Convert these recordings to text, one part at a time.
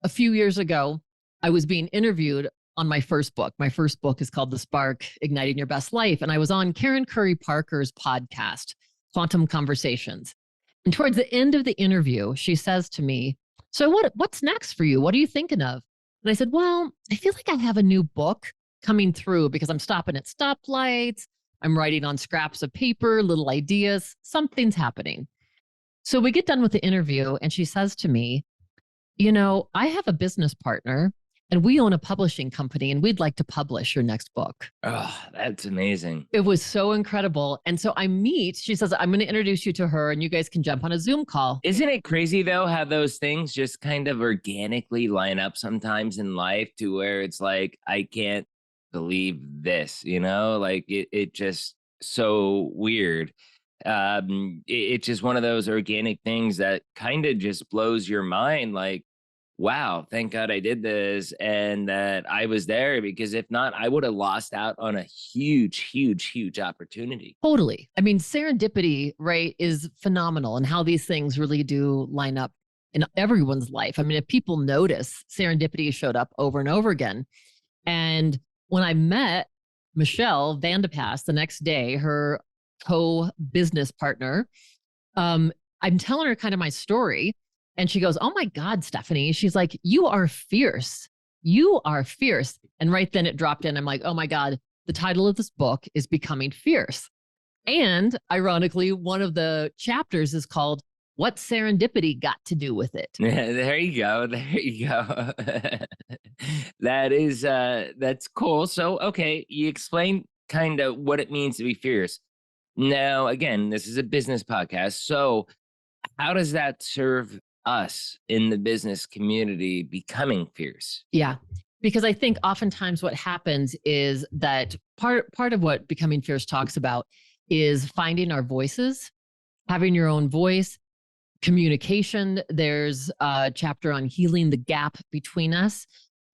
a few years ago, I was being interviewed on my first book. My first book is called The Spark, Igniting Your Best Life. And I was on Karen Curry Parker's podcast, Quantum Conversations. And towards the end of the interview, she says to me, so what's next for you? What are you thinking of? And I said, well, I feel like I have a new book coming through because I'm stopping at stoplights. I'm writing on scraps of paper, little ideas. Something's happening. So we get done with the interview and she says to me, I have a business partner and we own a publishing company and we'd like to publish your next book. Oh, that's amazing. It was so incredible. And so she says, I'm going to introduce you to her and you guys can jump on a Zoom call. Isn't it crazy though, how those things just kind of organically line up sometimes in life to where it's like, I can't believe this, like it just so weird. It's just one of those organic things that kind of just blows your mind. Like, wow, thank God I did this and that I was there, because if not, I would have lost out on a huge, huge, huge opportunity. Totally. I mean, serendipity, right, is phenomenal, and how these things really do line up in everyone's life. I mean, if people notice, serendipity showed up over and over again. And when I met Michelle Vandepass the next day, her co-business partner, I'm telling her kind of my story. And she goes, oh my God, Stephanie. She's like, you are fierce. You are fierce. And right then it dropped in. I'm like, oh my God, the title of this book is Becoming Fierce. And ironically, one of the chapters is called What Serendipity Got to Do with It. Yeah, there you go. There you go. That's cool. So, okay, you explained kind of what it means to be fierce. Now, again, this is a business podcast. So how does that serve us in the business community becoming fierce? Yeah, because I think oftentimes what happens is that part of what Becoming Fierce talks about is finding our voices, having your own voice, communication. There's a chapter on healing the gap between us.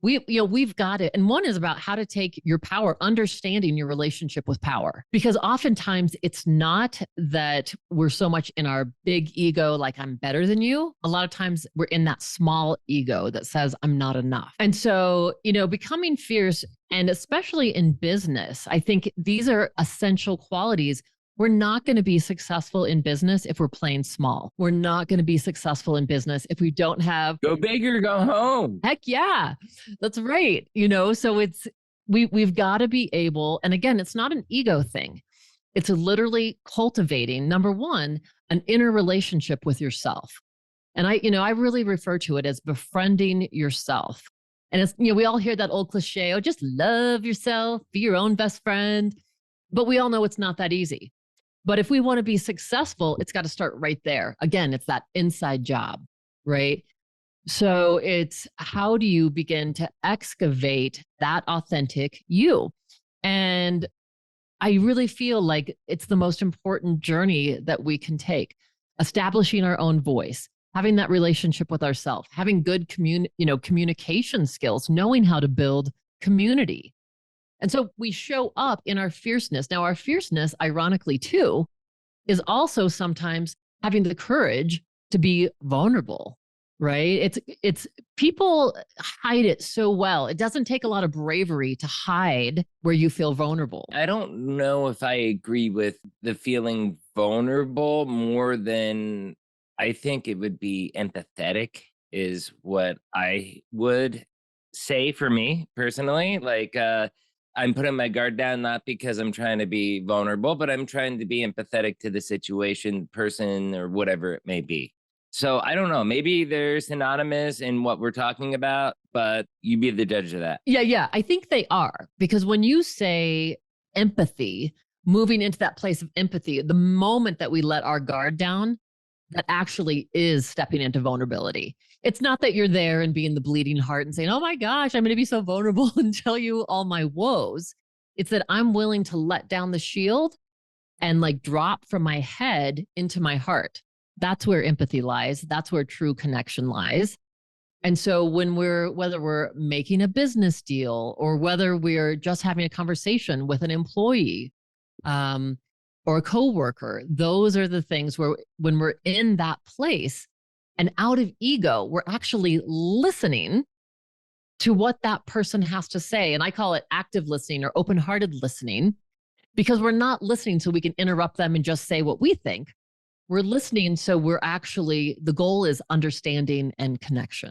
We've got it. And one is about how to take your power, understanding your relationship with power. Because oftentimes it's not that we're so much in our big ego, like I'm better than you. A lot of times we're in that small ego that says I'm not enough. And so, becoming fierce, and especially in business, I think these are essential qualities. We're not going to be successful in business if we're playing small. We're not going to be successful in business if we don't have go big or go home. Heck yeah, that's right. So we've got to be able, and again, it's not an ego thing. It's literally cultivating, number one, an inner relationship with yourself. And I really refer to it as befriending yourself. And it's, we all hear that old cliche, oh, just love yourself, be your own best friend. But we all know it's not that easy. But if we want to be successful, it's got to start right there. Again, it's that inside job, right? So it's how do you begin to excavate that authentic you? And I really feel like it's the most important journey that we can take, establishing our own voice, having that relationship with ourselves, having good communication skills, knowing how to build community. And so we show up in our fierceness. Now, our fierceness, ironically, too, is also sometimes having the courage to be vulnerable, right? It's people hide it so well. It doesn't take a lot of bravery to hide where you feel vulnerable. I don't know if I agree with the feeling vulnerable more than I think it would be empathetic is what I would say for me personally. Like, I'm putting my guard down, not because I'm trying to be vulnerable, but I'm trying to be empathetic to the situation, person, or whatever it may be. So I don't know, maybe they're synonymous in what we're talking about, but you be the judge of that. Yeah. I think they are, because when you say empathy, moving into that place of empathy, the moment that we let our guard down, that actually is stepping into vulnerability. It's not that you're there and being the bleeding heart and saying, oh my gosh, I'm going to be so vulnerable and tell you all my woes. It's that I'm willing to let down the shield and like drop from my head into my heart. That's where empathy lies. That's where true connection lies. And so whether we're making a business deal or whether we're just having a conversation with an employee, or a coworker, those are the things where when we're in that place And out of ego, we're actually listening to what that person has to say. And I call it active listening or open hearted listening, because we're not listening so we can interrupt them and just say what we think. We're listening so we're actually, the goal is understanding and connection.